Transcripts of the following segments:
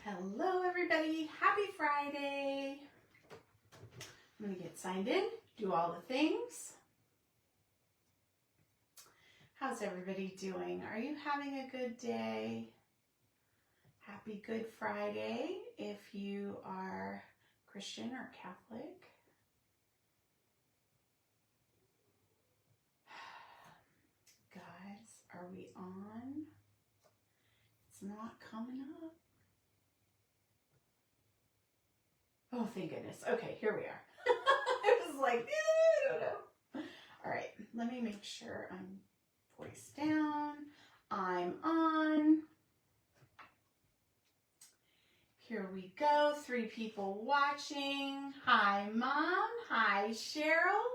Hello everybody, happy Friday. I'm going to get signed in, do all the things. How's everybody doing? Are you having a good day? Happy Good Friday if you are Christian or Catholic. Guys, are we on? It's not coming up. Oh, thank goodness. Okay, here we are. I was like, I don't know. All right, let me make sure I'm voice down. I'm on. Here we go. 3 people watching. Hi, Mom. Hi, Cheryl.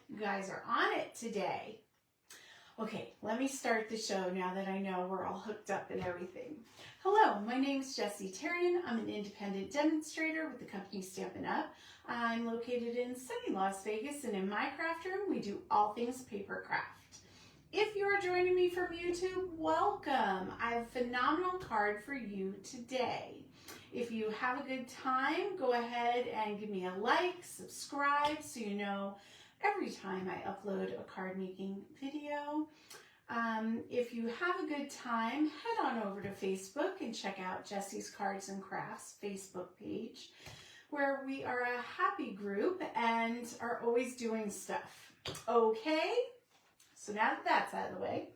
You guys are on it today. Okay, let me start the show now that I know we're all hooked up and everything. Hello, my name is Jessie Terrian. I'm an independent demonstrator with the company Stampin' Up. I'm located in sunny Las Vegas, and in my craft room, we do all things paper craft. If you are joining me from YouTube, welcome. I have a phenomenal card for you today. If you have a good time, go ahead and give me a like, subscribe, so you know every time I upload a card making video. If you have a good time, head on over to Facebook and check out Jessie's Cards and Crafts Facebook page, where we are a happy group and are always doing stuff. Okay, so now that that's out of the way.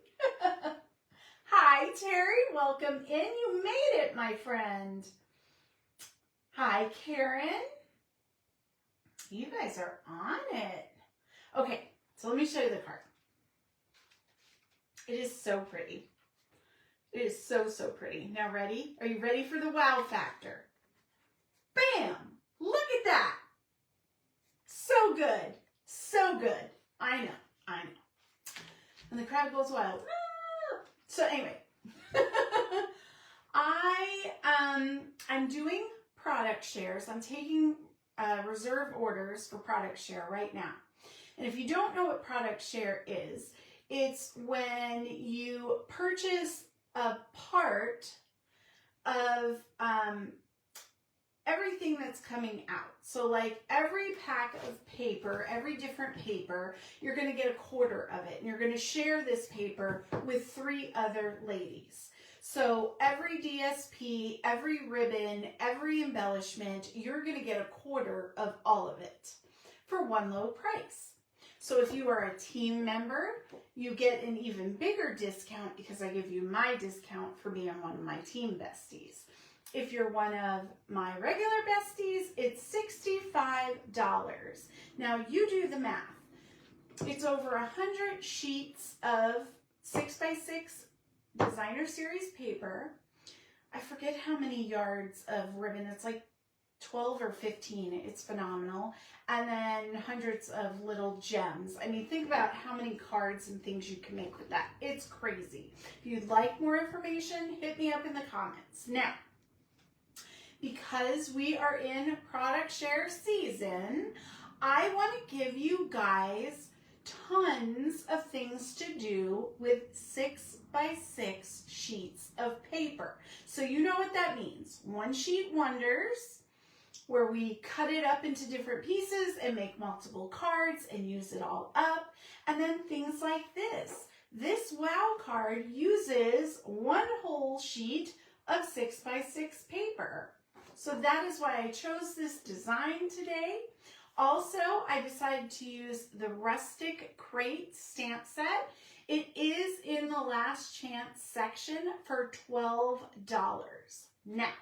Hi, Terry, welcome in. You made it, my friend. Hi, Karen. You guys are on it. Okay, so let me show you the card. It is so pretty. It is so, so pretty. Now ready? Are you ready for the wow factor? Bam! Look at that. So good. So good. I know. I know. And the crowd goes wild. So anyway, I'm doing product shares. I'm taking reserve orders for product share right now. And if you don't know what product share is, it's when you purchase a part of everything that's coming out. So like every pack of paper, every different paper, you're going to get a quarter of it. And you're going to share this paper with 3 other ladies. So every DSP, every ribbon, every embellishment, you're going to get a quarter of all of it for one low price. So if you are a team member, you get an even bigger discount because I give you my discount for being one of my team besties. If you're one of my regular besties, it's $65. Now you do the math. It's over 100 sheets of 6x6 designer series paper. I forget how many yards of ribbon. It's like 12 or 15. It's phenomenal. And then hundreds of little gems. I mean, think about how many cards and things you can make with that. It's crazy. If you'd like more information, hit me up in the comments. Now, because we are in product share season, I want to give you guys tons of things to do with 6x6 sheets of paper. So you know what that means. One sheet wonders, where we cut it up into different pieces and make multiple cards and use it all up. And then things like this. This wow card uses 1 whole sheet of 6x6 paper. So that is why I chose this design today. Also, I decided to use the Rustic Crate stamp set. It is in the last chance section for $12. Now,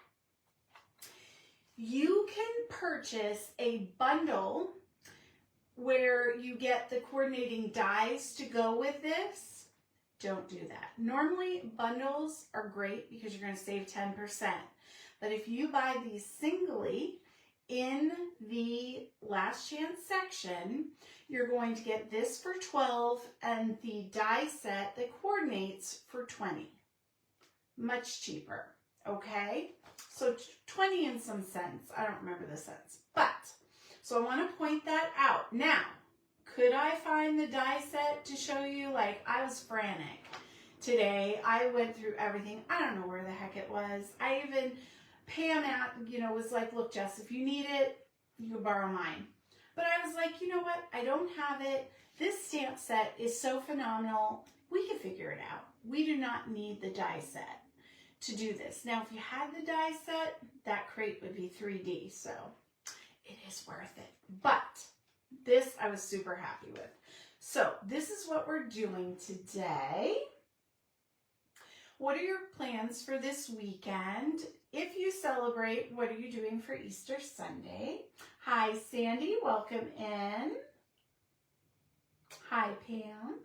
you can purchase a bundle where you get the coordinating dies to go with this. Don't do that. Normally, bundles are great because you're going to save 10%. But if you buy these singly in the last chance section, you're going to get this for $12 and the die set that coordinates for $20. Much cheaper, okay? So 20 and some cents. I don't remember the cents. But, so I want to point that out. Now, could I find the die set to show you? Like, I was frantic today. I went through everything. I don't know where the heck it was. I even Pam, was like, look, Jess, if you need it, you can borrow mine. But I was like, you know what? I don't have it. This stamp set is so phenomenal. We can figure it out. We do not need the die set to do this. Now, if you had the die set, that crate would be 3D, so it is worth it. But this I was super happy with. So this is what we're doing today. What are your plans for this weekend? If you celebrate, what are you doing for Easter Sunday? Hi, Sandy. Welcome in. Hi, Pam.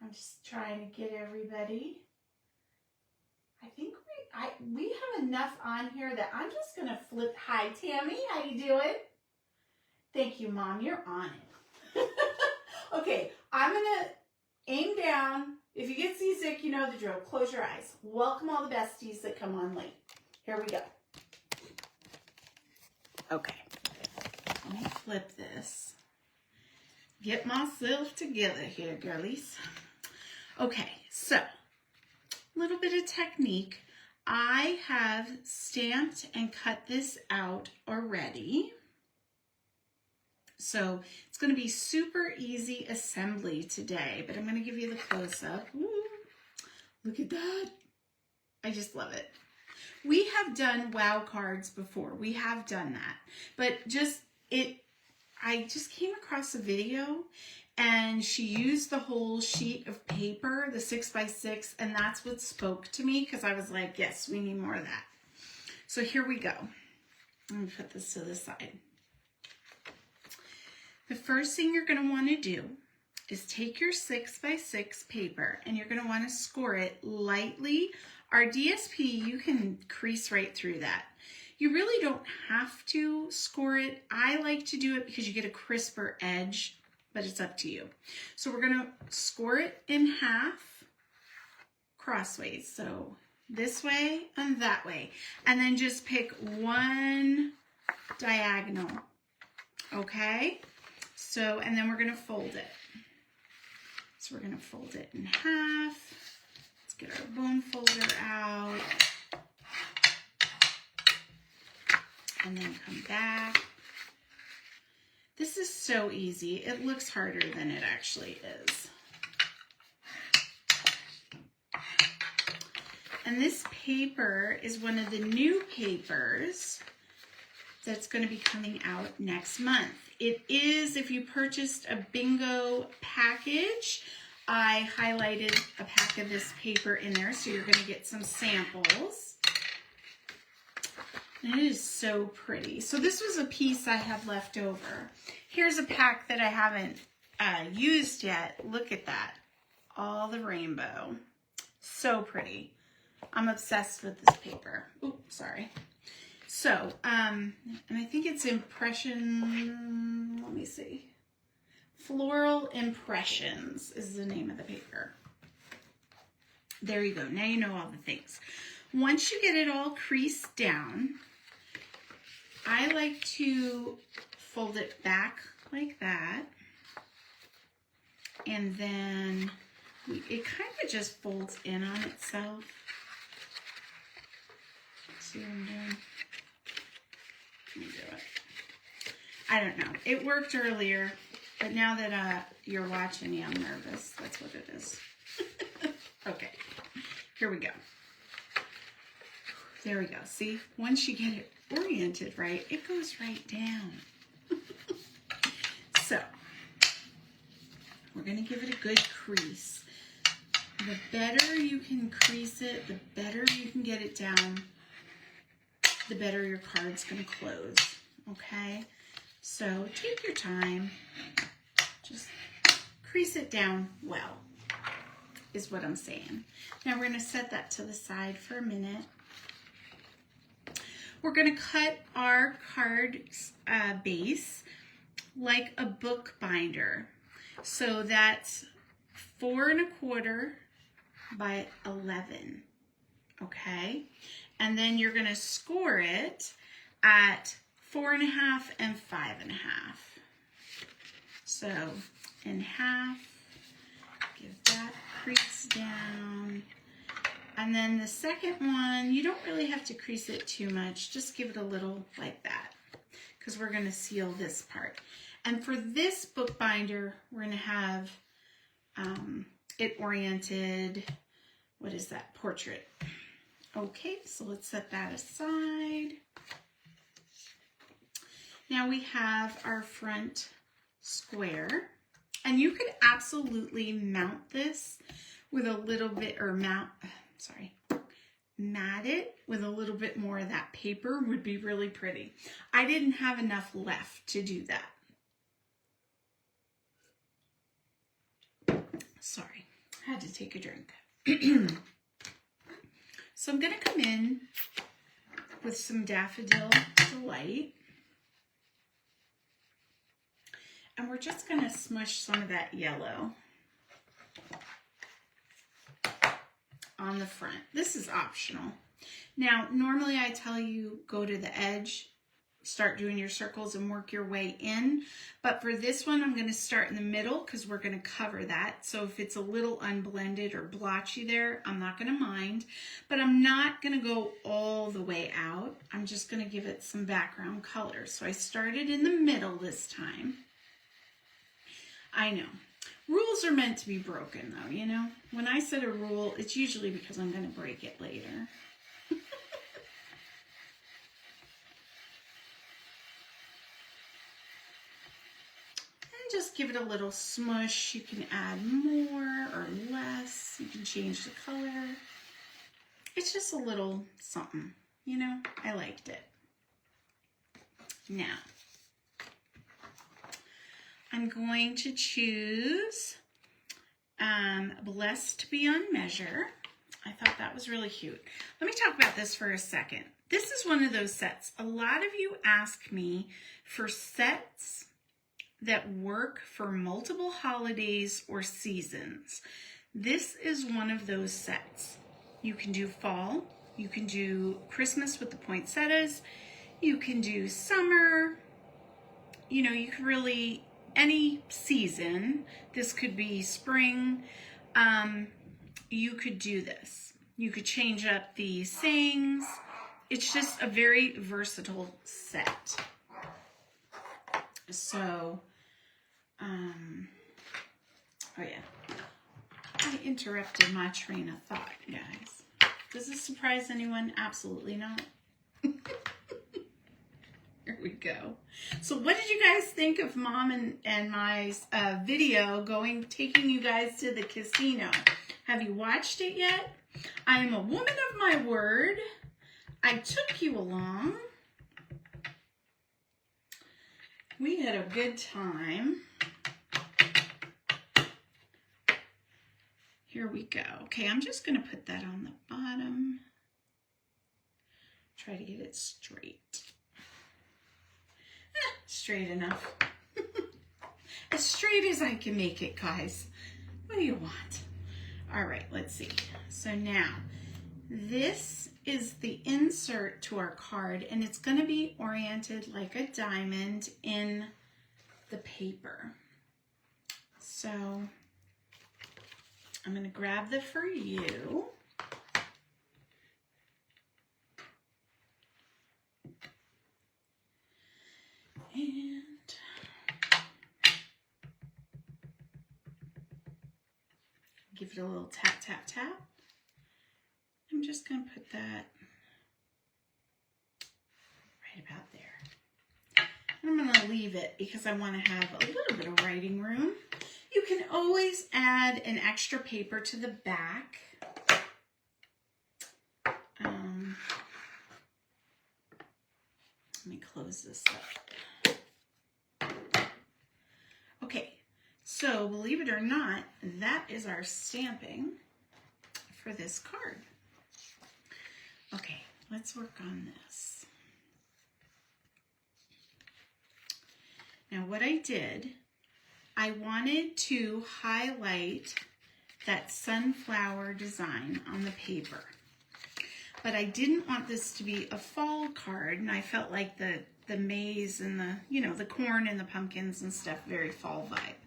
I'm just trying to get everybody. I think we have enough on here that I'm just going to flip. Hi, Tammy. How you doing? Thank you, Mom. You're on it. Okay, I'm going to aim down. If you get seasick, you know the drill. Close your eyes. Welcome all the besties that come on late. Here we go. Okay. Let me flip this. Get myself together here, girlies. Okay, so a little bit of technique. I have stamped and cut this out already. So it's going to be super easy assembly today, but I'm going to give you the close-up. Look at that. I just love it. We have done wow cards before. We have done that, but I just came across a video and she used the whole sheet of paper, the 6x6, and that's what spoke to me because I was like, yes, we need more of that. So here we go. I'm going to put this to the side. The first thing you're going to want to do is take your 6x6 paper and you're going to want to score it lightly. Our DSP, you can crease right through that. You really don't have to score it. I like to do it because you get a crisper edge, but it's up to you. So we're going to score it in half crossways. So this way and that way. And then just pick one diagonal. Okay? So, and then we're going to fold it. So we're going to fold it in half. Let's get our bone folder out. And then come back. This is so easy. It looks harder than it actually is. And this paper is one of the new papers that's going to be coming out next month. It is, if you purchased a bingo package, I highlighted a pack of this paper in there, so you're going to get some samples. And it is so pretty. So this was a piece I have left over. Here's a pack that I haven't used yet. Look at that. All the rainbow. So pretty. I'm obsessed with this paper. Ooh, sorry. So, and I think it's Impression, let me see. Floral Impressions is the name of the paper. There you go. Now you know all the things. Once you get it all creased down, I like to fold it back like that. And then it kind of just folds in on itself. See what I'm doing? Let me do it. I don't know. It worked earlier, but now that you're watching me, I'm nervous. That's what it is. Okay, here we go. There we go. See, once you get it oriented right, it goes right down. So, we're going to give it a good crease. The better you can crease it, the better you can get it down, the better your card's going to close, okay? So take your time, just crease it down well, is what I'm saying. Now we're going to set that to the side for a minute. We're going to cut our card base like a book binder. So that's 4 1/4 by 11, okay? And then you're going to score it at 4 1/2 and 5 1/2. So in half, give that crease down. And then the second one, you don't really have to crease it too much. Just give it a little like that, because we're going to seal this part. And for this bookbinder, we're going to have it oriented, what is that, portrait. Okay, so let's set that aside. Now we have our front square, and you could absolutely mount this with a little bit, or mat it with a little bit more of that paper would be really pretty. I didn't have enough left to do that. Sorry, I had to take a drink. So I'm going to come in with some Daffodil Delight. And we're just going to smush some of that yellow on the front. This is optional. Now, normally I tell you go to the edge, start doing your circles and work your way in. But for this one, I'm going to start in the middle because we're going to cover that. So if it's a little unblended or blotchy there, I'm not going to mind. But I'm not going to go all the way out. I'm just going to give it some background color. So I started in the middle this time. I know. Rules are meant to be broken, though, you know? When I set a rule, it's usually because I'm going to break it later. Just give it a little smush. You can add more or less. You can change the color. It's just a little something, you know? I liked it. Now, I'm going to choose Blessed Beyond Measure. I thought that was really cute. Let me talk about this for a second. This is one of those sets. A lot of you ask me for sets that work for multiple holidays or seasons. This is one of those sets. You can do fall, you can do Christmas with the poinsettias, you can do summer, you know, you can really, any season. This could be spring. You could do this. You could change up the sayings. It's just a very versatile set. So, oh yeah, I interrupted my train of thought, guys. Does this surprise anyone? Absolutely not. Here we go. So what did you guys think of Mom and my video taking you guys to the casino? Have you watched it yet? I am a woman of my word. I took you along. We had a good time. Here we go. Okay, I'm just going to put that on the bottom. Try to get it straight. Straight enough. As straight as I can make it, guys. What do you want? All right, let's see. So now, this is the insert to our card, and it's going to be oriented like a diamond in the paper. So I'm going to grab the For You. And give it a little tap, tap, tap. I'm just going to put that right about there. And I'm going to leave it because I want to have a little bit of writing room. You can always add an extra paper to the back. Let me close this up. Okay, so believe it or not, that is our stamping for this card. Okay, let's work on this. Now what I did, I wanted to highlight that sunflower design on the paper. But I didn't want this to be a fall card, and I felt like the maize and the, you know, the corn and the pumpkins and stuff, very fall vibe.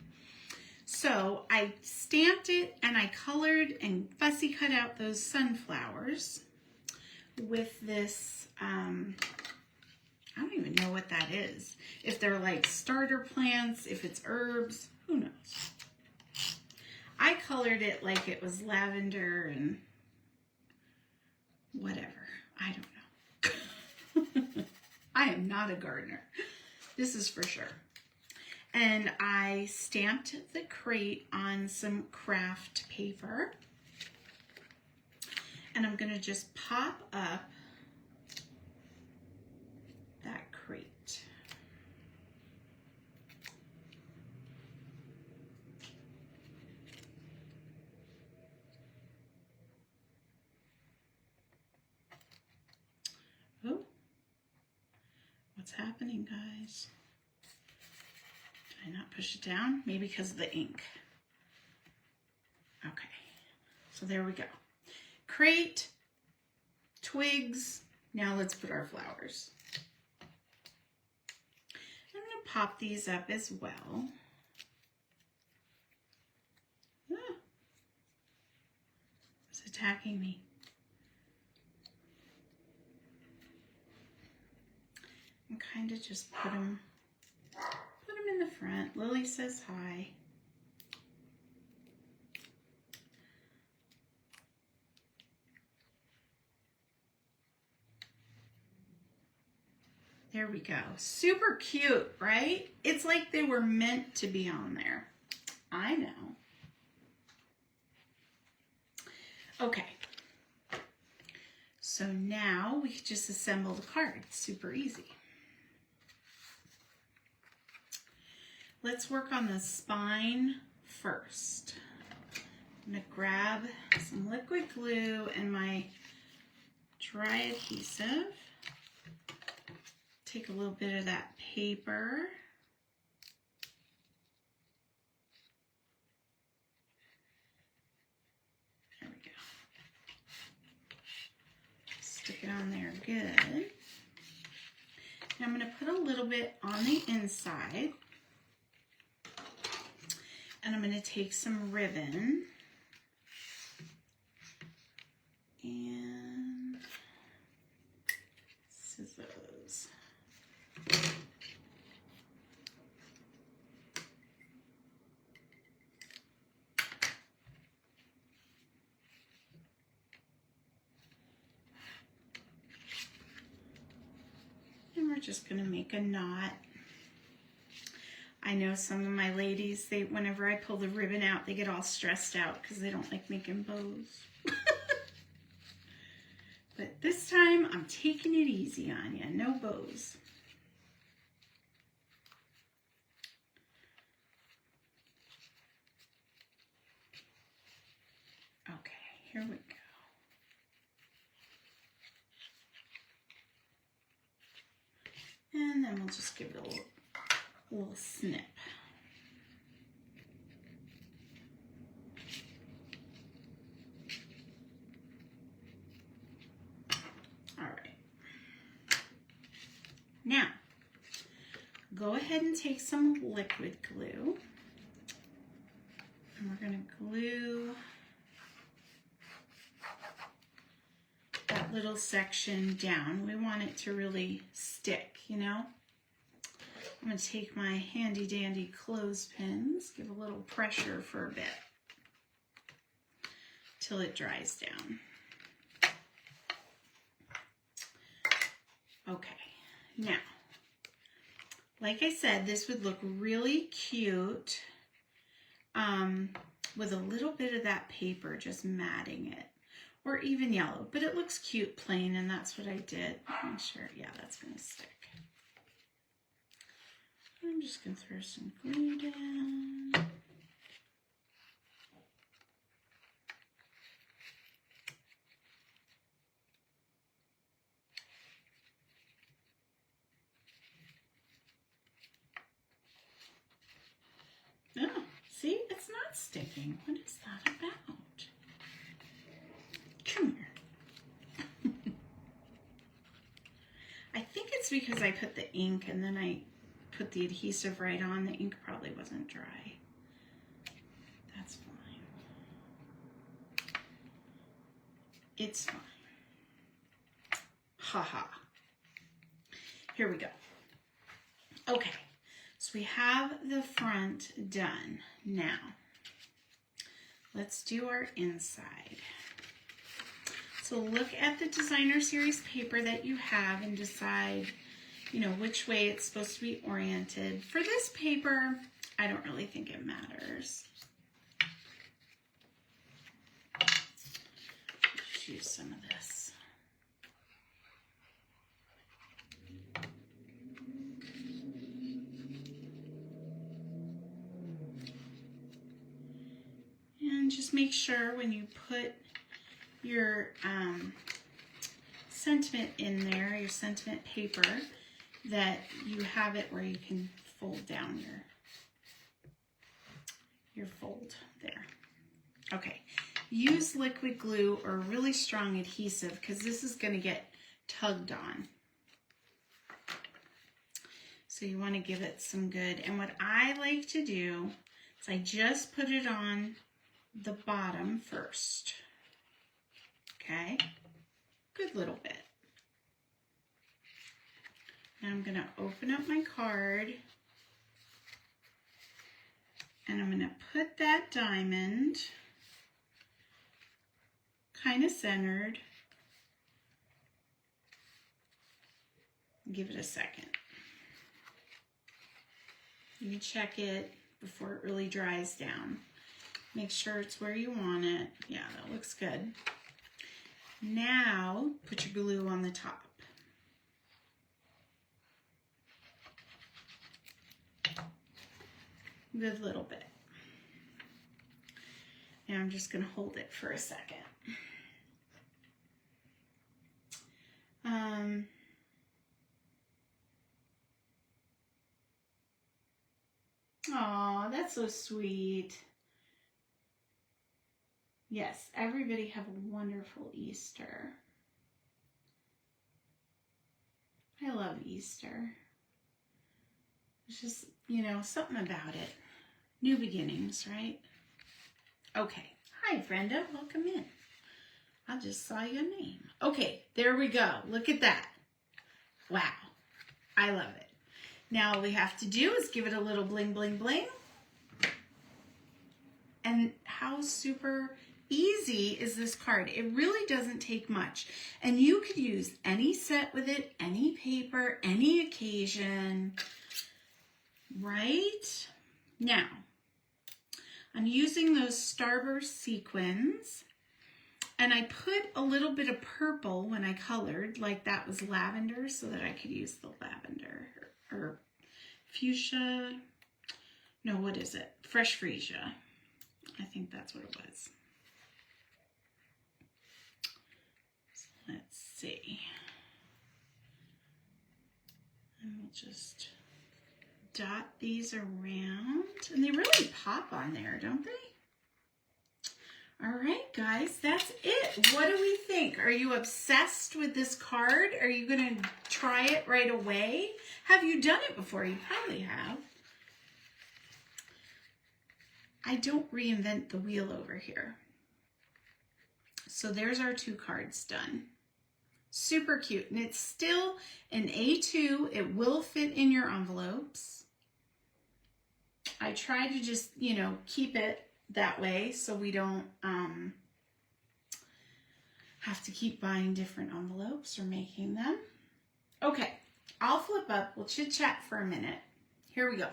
So I stamped it and I colored and fussy cut out those sunflowers with this, I don't even know what that is. If they're like starter plants, if it's herbs, who knows? I colored it like it was lavender and whatever. I don't know. I am not a gardener. This is for sure. And I stamped the crate on some craft paper. And I'm going to just pop up that crate. Oh, what's happening, guys? Did I not push it down? Maybe because of the ink. Okay, so there we go. Crate, twigs. Now let's put our flowers. I'm going to pop these up as well. Ah, it's attacking me. And kind of just put them in the front. Lily says hi. There we go. Super cute, right? It's like they were meant to be on there. I know. Okay. So now we can just assemble the card. Super easy. Let's work on the spine first. I'm going to grab some liquid glue and my dry adhesive. Take a little bit of that paper. There we go. Stick it on there good. Now I'm going to put a little bit on the inside. And I'm going to take some ribbon and scissors. And we're just going to make a knot. I know some of my ladies, whenever I pull the ribbon out, they get all stressed out because they don't like making bows. But this time, I'm taking it easy on you. No bows. Okay, here we go. And then we'll just give it a little snip. All right. Now, go ahead and take some liquid glue. And we're going to glue that little section down. We want it to really stick, you know? I'm going to take my handy dandy clothespins, give a little pressure for a bit till it dries down. Okay, now, like I said, this would look really cute with a little bit of that paper, just matting it, or even yellow, but it looks cute plain, and that's what I did. Make sure, yeah, that's going to stick. I'm just going to throw some glue down. Oh, see, it's not sticking. What is that about? Come here. I think it's because I put the ink and then I put the adhesive right on. The ink probably wasn't dry. It's fine. Ha ha. Here we go. Okay, so we have the front done. Now, let's do our inside. So look at the designer series paper that you have and decide, you know, which way it's supposed to be oriented. For this paper, I don't really think it matters. Just use some of this. And just make sure when you put your sentiment in there, your sentiment paper, that you have it where you can fold down your fold there. Okay, use liquid glue or really strong adhesive because this is going to get tugged on. So you want to give it some good. And what I like to do is I just put it on the bottom first. Okay, good little bit. Now I'm going to open up my card and I'm going to put that diamond kind of centered. Give it a second. You can check it before it really dries down. Make sure it's where you want it. Yeah, that looks good. Now, put your glue on the top. Good little bit. Now I'm just going to hold it for a second. Aw, that's so sweet. Yes, everybody have a wonderful Easter. I love Easter. It's just, you know, something about it. New beginnings, right? Okay. Hi, Brenda. Welcome in. I just saw your name. Okay, there we go. Look at that. Wow. I love it. Now all we have to do is give it a little bling, bling, bling. And how super easy is this card? It really doesn't take much. And you could use any set with it, any paper, any occasion, right? Now, I'm using those Starburst sequins, and I put a little bit of purple when I colored, like that was lavender, so that I could use the lavender, or fuchsia, no, what is it? Fresh freesia. I think that's what it was. So let's see. And we'll just dot these around. And they really pop on there, don't they? All right, guys, that's it. What do we think? Are you obsessed with this card? Are you going to try it right away? Have you done it before? You probably have. I don't reinvent the wheel over here. So there's our 2 cards done. Super cute. And it's still an A2. It will fit in your envelopes. I try to just, you know, keep it that way so we don't have to keep buying different envelopes or making them. Okay, I'll flip up. We'll chit chat for a minute. Here we go.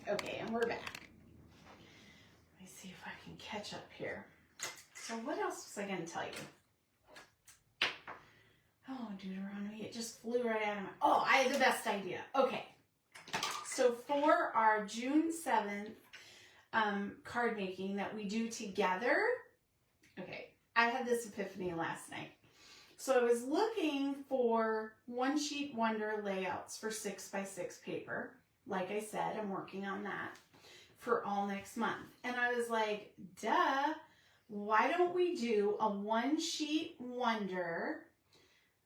Okay, and we're back. Let me see if I can catch up here. So what else was I going to tell you? Oh, Deuteronomy, it just flew right out of my... Oh, I had the best idea. Okay. So for our June 7th card making that we do together, okay, I had this epiphany last night. So I was looking for one sheet wonder layouts for 6x6 paper. Like I said, I'm working on that for all next month. And I was like, duh, why don't we do a one sheet wonder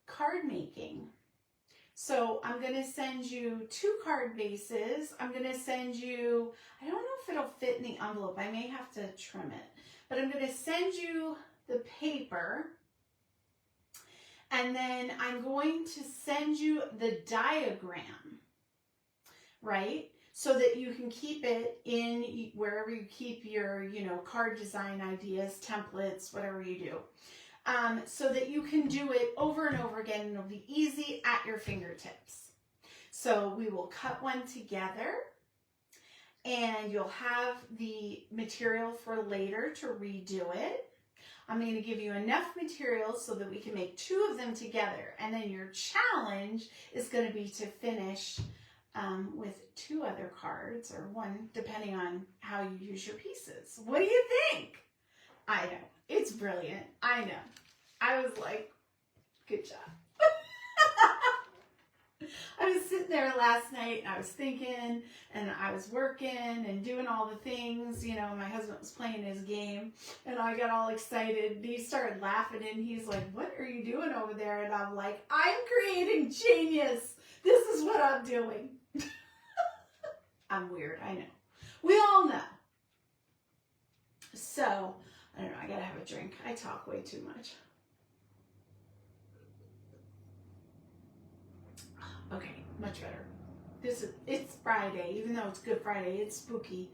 card making? So I'm going to send you 2 card bases. I'm going to send you, I don't know if it'll fit in the envelope. I may have to trim it. But I'm going to send you the paper. And then I'm going to send you the diagram, right? So that you can keep it in wherever you keep your, card design ideas, templates, whatever you do. So that you can do it over and over again, and it'll be easy at your fingertips. So we will cut one together, and you'll have the material for later to redo it. I'm going to give you enough material so that we can make 2 of them together, and then your challenge is going to be to finish with 2 other cards, or 1, depending on how you use your pieces. What do you think? I know. It's brilliant. I know. I was like, good job. I was sitting there last night and I was thinking, and I was working and doing all the things. My husband was playing his game and I got all excited. He started laughing and he's like, what are you doing over there? And I'm like, I'm creating genius. This is what I'm doing. I'm weird, I know. We all know. So, I don't know, I gotta have a drink. I talk way too much. Okay, much better. It's Friday, even though it's Good Friday, it's Spooky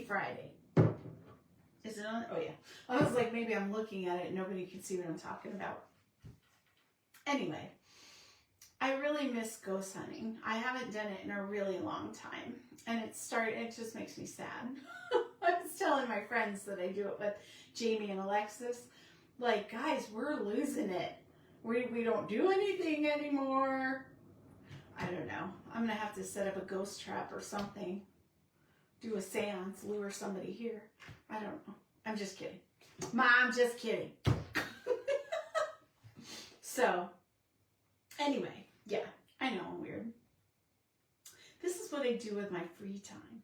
Friday. Is it on? Oh yeah. I was like, maybe I'm looking at it and nobody can see what I'm talking about. Anyway, I really miss ghost hunting. I haven't done it in a really long time. And it just makes me sad. I was telling my friends that I do it with Jamie and Alexis. Like, guys, we're losing it. We don't do anything anymore. I don't know. I'm going to have to set up a ghost trap or something. Do a seance, lure somebody here. I don't know. I'm just kidding. Mom, just kidding. So, anyway, yeah, I know I'm weird. This is what I do with my free time.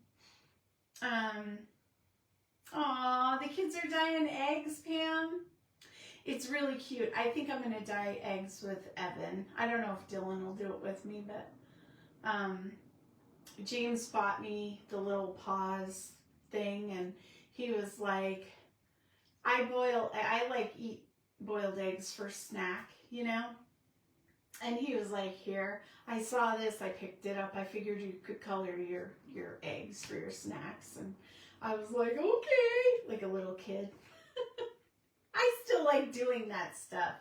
Aw, the kids are dyeing eggs, Pam. It's really cute. I think I'm going to dye eggs with Evan. I don't know if Dylan will do it with me, but James bought me the little paws thing, and he was like, I like eat boiled eggs for snack, And he was like, here, I saw this, I picked it up, I figured you could color your eggs for your snacks. And I was like, okay, like a little kid. I still like doing that stuff.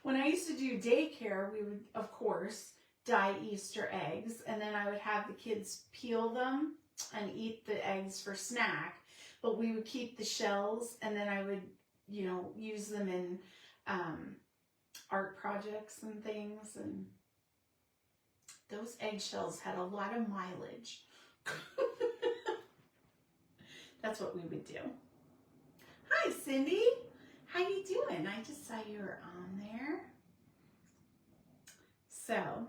When I used to do daycare, we would, of course, dye Easter eggs, and then I would have the kids peel them and eat the eggs for snack. But we would keep the shells, and then I would, use them in art projects and things. And those eggshells had a lot of mileage. That's what we would do. Hi, Cindy. How you doing? I just saw you were on there. So,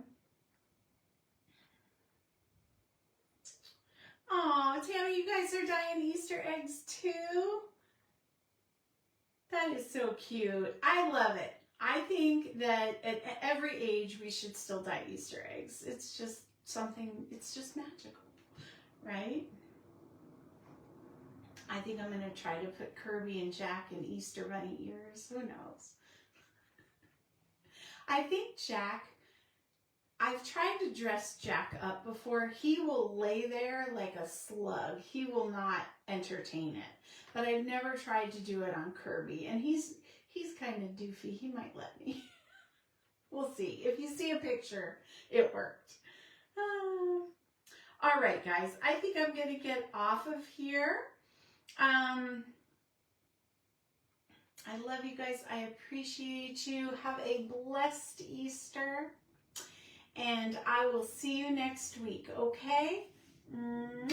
oh, Tammy, you guys are dyeing Easter eggs too? That is so cute. I love it. I think that at every age we should still dye Easter eggs. It's just something, it's just magical, right? I think I'm going to try to put Kirby and Jack in Easter bunny ears. Who knows? I think Jack, I've tried to dress Jack up before. He will lay there like a slug. He will not entertain it. But I've never tried to do it on Kirby. And he's kind of doofy. He might let me. We'll see. If you see a picture, it worked. All right, guys. I think I'm going to get off of here. I love you guys. I appreciate you. Have a blessed Easter. And I will see you next week, okay? Bye.